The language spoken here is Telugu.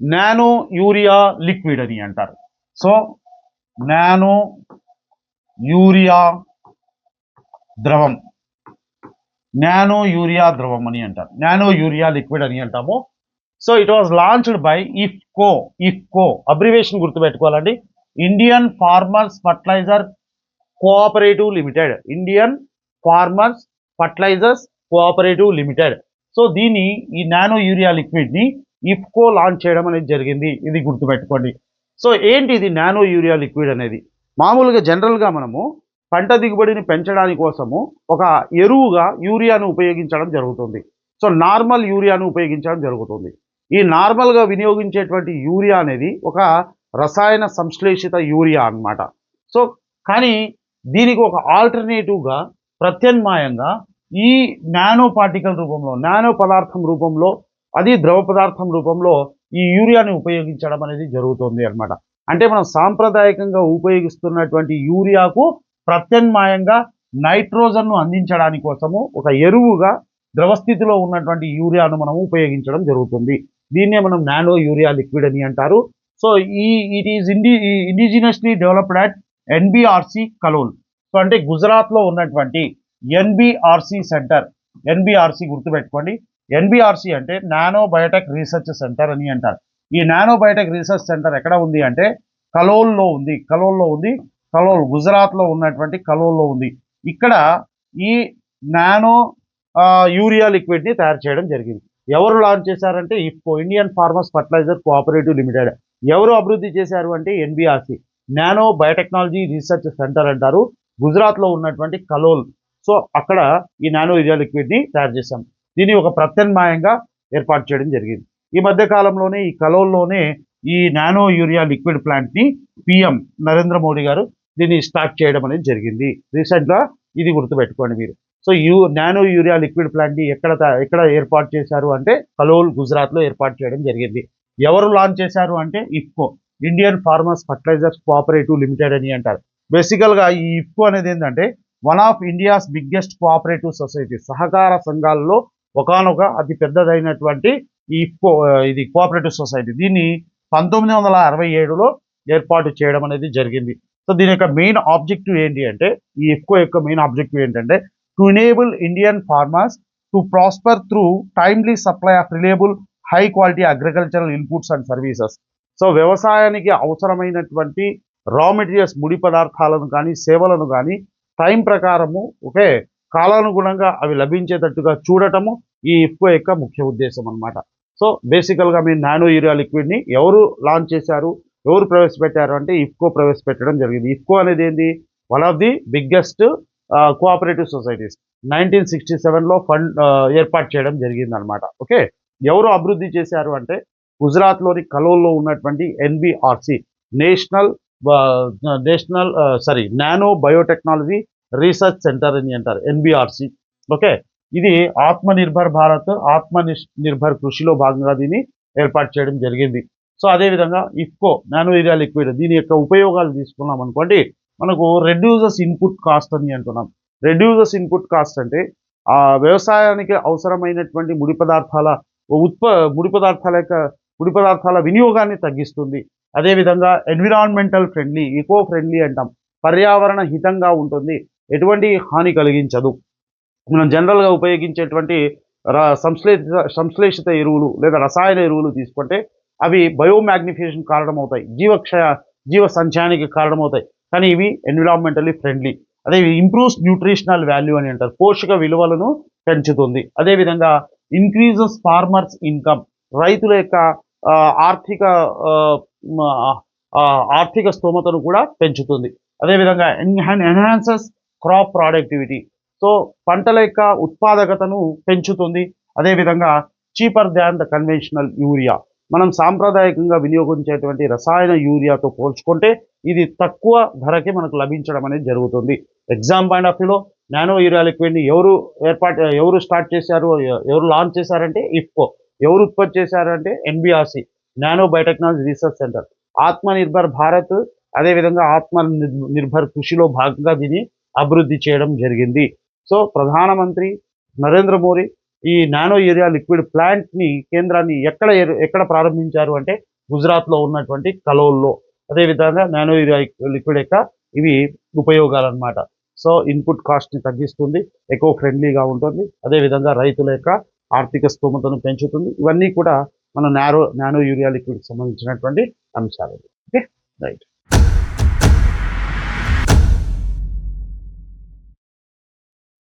నానో యూరియా లిక్విడ్ అని అంటారు. సో నానో యూరియా ద్రవం, నానో యూరియా ద్రవం అని అంటారు, నానో యూరియా లిక్విడ్ అని అంటాము. So it was launched by IFFCO abbreviation గుర్తుపెట్టుకోవాలండి, Indian farmers fertiliser cooperative limited, Indian farmers fertilisers cooperative limited. So దీన్ని ఈ నానో యూరియా లిక్విడ్ని ఇఫ్కో లాంచ్ చేయడం అనేది జరిగింది, ఇది గుర్తుపెట్టుకోండి. సో ఏంటి ఇది నానో యూరియా లిక్విడ్ అనేది? మామూలుగా జనరల్గా మనము పంట దిగుబడిని పెంచడానికి కోసము ఒక ఎరువుగా యూరియాను ఉపయోగించడం జరుగుతుంది. సో నార్మల్ యూరియాను ఉపయోగించడం జరుగుతుంది. ఈ నార్మల్గా వినియోగించేటువంటి యూరియా అనేది ఒక రసాయన సంశ్లేషిత యూరియా అన్నమాట. సో కానీ దీనికి ఒక ఆల్టర్నేటివ్గా ప్రత్యామ్నాయంగా ఈ నానో పార్టికల్ రూపంలో, నానో పదార్థం రూపంలో, అది ద్రవ పదార్థం రూపంలో ఈ యూరియాని ఉపయోగించడం అనేది జరుగుతుంది అన్నమాట. అంటే మనం సాంప్రదాయకంగా ఉపయోగిస్తున్నటువంటి యూరియాకు ప్రత్యామ్నాయంగా నైట్రోజన్ను అందించడానికి కోసము ఒక ఎరువుగా ద్రవస్థితిలో ఉన్నటువంటి యూరియాను మనం ఉపయోగించడం జరుగుతుంది. దీన్నే మనం నానో యూరియా లిక్విడ్ అని అంటారు. So it is indigenously developed at NBRC Kalol. So అంటే గుజరాత్లో ఉన్నటువంటి ఎన్బిఆర్సి సెంటర్, ఎన్బిఆర్సి గుర్తుపెట్టుకోండి, ఎన్బిఆర్సి అంటే నానో బయోటెక్ రీసెర్చ్ సెంటర్ అని అంటారు. ఈ నానో బయోటెక్ రీసెర్చ్ సెంటర్ ఎక్కడ ఉంది అంటే కలోల్లో ఉంది, కలోల్ గుజరాత్లో ఉన్నటువంటి కలోల్లో ఉంది. ఇక్కడ ఈ నానో యూరియా లిక్విడ్ని తయారు చేయడం జరిగింది. ఎవరు లాంచ్ చేశారంటే IFFCO, Indian farmers fertiliser cooperative limited. ఎవరు అభివృద్ధి చేశారు అంటే NBRC, nano biotechnology research centre అంటారు, గుజరాత్లో ఉన్నటువంటి కలోల్. సో అక్కడ ఈ నానో యూరియా లిక్విడ్ని తయారు చేశాం. దీన్ని ఒక ప్రత్యామ్నాయంగా ఏర్పాటు చేయడం జరిగింది. ఈ మధ్య కాలంలోనే ఈ కలోల్లోనే ఈ నానో యూరియా లిక్విడ్ ప్లాంట్ని పిఎం నరేంద్ర మోడీ గారు దీన్ని స్టార్ట్ చేయడం అనేది జరిగింది రీసెంట్గా, ఇది గుర్తుపెట్టుకోండి మీరు. సో నానో యూరియా లిక్విడ్ ప్లాంట్ని ఎక్కడ ఏర్పాటు చేశారు అంటే కలోల్, గుజరాత్లో ఏర్పాటు చేయడం జరిగింది. ఎవరు లాంచ్ చేశారు అంటే IFFCO, Indian farmers fertilisers cooperative limited అని అంటారు. బేసికల్గా ఈ ఇఫ్కో అనేది ఏంటంటే one of India's biggest cooperative society, సహకార సంఘాలలో ఒకనొక అతి పెద్దదైనటువంటి ఈ ఇఫ్కో, ఇది కోఆపరేటివ్ సొసైటీ. దీన్ని 1967లో ఏర్పాటు చేయడం అనేది జరిగింది. సో దీని యొక్క మెయిన్ ఆబ్జెక్టివ్ ఏంటి అంటే, ఈ ఇఫ్కో యొక్క మెయిన్ ఆబ్జెక్టివ్ ఏంటంటే to enable Indian farmers to prosper through timely supply of reliable high quality agricultural inputs and services. So వ్యవసాయానికి అవసరమైనటువంటి రా మెటీరియల్స్, ముడి పదార్థాలను కానీ సేవలను కానీ టైం ప్రకారము కాలానుగుణంగా అవి లభించేటట్టుగా చూడటము ఈ ఇఫ్కో యొక్క ముఖ్య ఉద్దేశం అన్నమాట. సో బేసికల్గా మీరు నానో యూరియా లిక్విడ్ని ఎవరు లాంచ్ చేశారు, ఎవరు ప్రవేశపెట్టారు అంటే ఇఫ్కో ప్రవేశపెట్టడం జరిగింది. ఇఫ్కో అనేది ఏంటి, one of the biggest cooperative societies. 1967లో ఫండ్ ఏర్పాటు చేయడం జరిగింది అనమాట. ఓకే, ఎవరు అభివృద్ధి చేశారు అంటే గుజరాత్లోని కలోల్లో ఉన్నటువంటి ఎన్బిఆర్సి, నానో బయోటెక్నాలజీ రీసెర్చ్ సెంటర్ అని అంటారు, ఎన్బిఆర్సి. ఓకే, ఇది ఆత్మనిర్భర్ భారత్, ఆత్మనిర్భర్ కృషిలో భాగంగా దీన్ని ఏర్పాటు చేయడం జరిగింది. సో అదేవిధంగా ఇఫ్కో నానో యూరియా లిక్విడ్, దీని యొక్క ఉపయోగాలు తీసుకున్నాం అనుకోండి, మనకు రెడ్యూసెస్ ఇన్పుట్ కాస్ట్ అని అంటున్నాం. రెడ్యూసెస్ ఇన్పుట్ కాస్ట్ అంటే వ్యవసాయానికి అవసరమైనటువంటి ముడి పదార్థాల వినియోగాన్ని తగ్గిస్తుంది. అదేవిధంగా ఎన్విరాన్మెంటల్ ఫ్రెండ్లీ, ఈకో ఫ్రెండ్లీ అంటాం, పర్యావరణ హితంగా ఉంటుంది, ఎటువంటి హాని కలిగించదు. మనం జనరల్గా ఉపయోగించేటువంటి సంశ్లేషిత ఎరువులు లేదా రసాయన ఎరువులు తీసుకుంటే అవి బయోమాగ్నిఫికేషన్ కారణమవుతాయి, జీవ సంచయానికి కారణమవుతాయి. కానీ ఇవి ఎన్విరాన్మెంటల్లీ ఫ్రెండ్లీ. అదే ఇంప్రూవ్స్ న్యూట్రిషనల్ వాల్యూ అని అంటారు, పోషక విలువలను పెంచుతుంది. అదేవిధంగా ఇంక్రీజెస్ ఫార్మర్స్ ఇన్కమ్, రైతుల యొక్క ఆర్థిక స్తోమతను కూడా పెంచుతుంది. అదేవిధంగా ఎన్హాన్సెస్ క్రాప్ ప్రొడక్టివిటీ, సో పంటల యొక్క ఉత్పాదకతను పెంచుతుంది. అదేవిధంగా cheaper than the conventional urea, మనం సాంప్రదాయకంగా వినియోగించేటువంటి రసాయన యూరియాతో పోల్చుకుంటే ఇది తక్కువ ధరకి మనకు లభించడం అనేది జరుగుతుంది. ఎగ్జామ్ పాయింట్ ఆఫ్ వ్యూలో నానో యూరియా లిక్విడ్ని ఎవరు స్టార్ట్ చేశారు, ఎవరు లాంచ్ చేశారంటే ఇఫ్కో. ఎవరు ఉత్పత్తి చేశారంటే NBRC, nano biotechnology research centre. Atmanirbhar Bharat, అదేవిధంగా ఆత్మనిర్భర్ కృషిలో భాగంగా దీన్ని అభివృద్ధి చేయడం జరిగింది. సో ప్రధానమంత్రి నరేంద్ర మోడీ ఈ నానో యూరియా లిక్విడ్ ప్లాంట్ని, కేంద్రాన్ని ఎక్కడ ప్రారంభించారు అంటే గుజరాత్లో ఉన్నటువంటి కలోల్లో. అదేవిధంగా నానో యూరియా లిక్విడ్ యొక్క ఇవి ఉపయోగాలు అన్నమాట. సో ఇన్పుట్ కాస్ట్ని తగ్గిస్తుంది, ఎకో ఫ్రెండ్లీగా ఉంటుంది, అదేవిధంగా రైతుల యొక్క ఆర్థిక స్తోమతను పెంచుతుంది. ఇవన్నీ కూడా మన నానో యూరియా లిక్విడ్కి సంబంధించినటువంటి అంశాలు. Okay, right.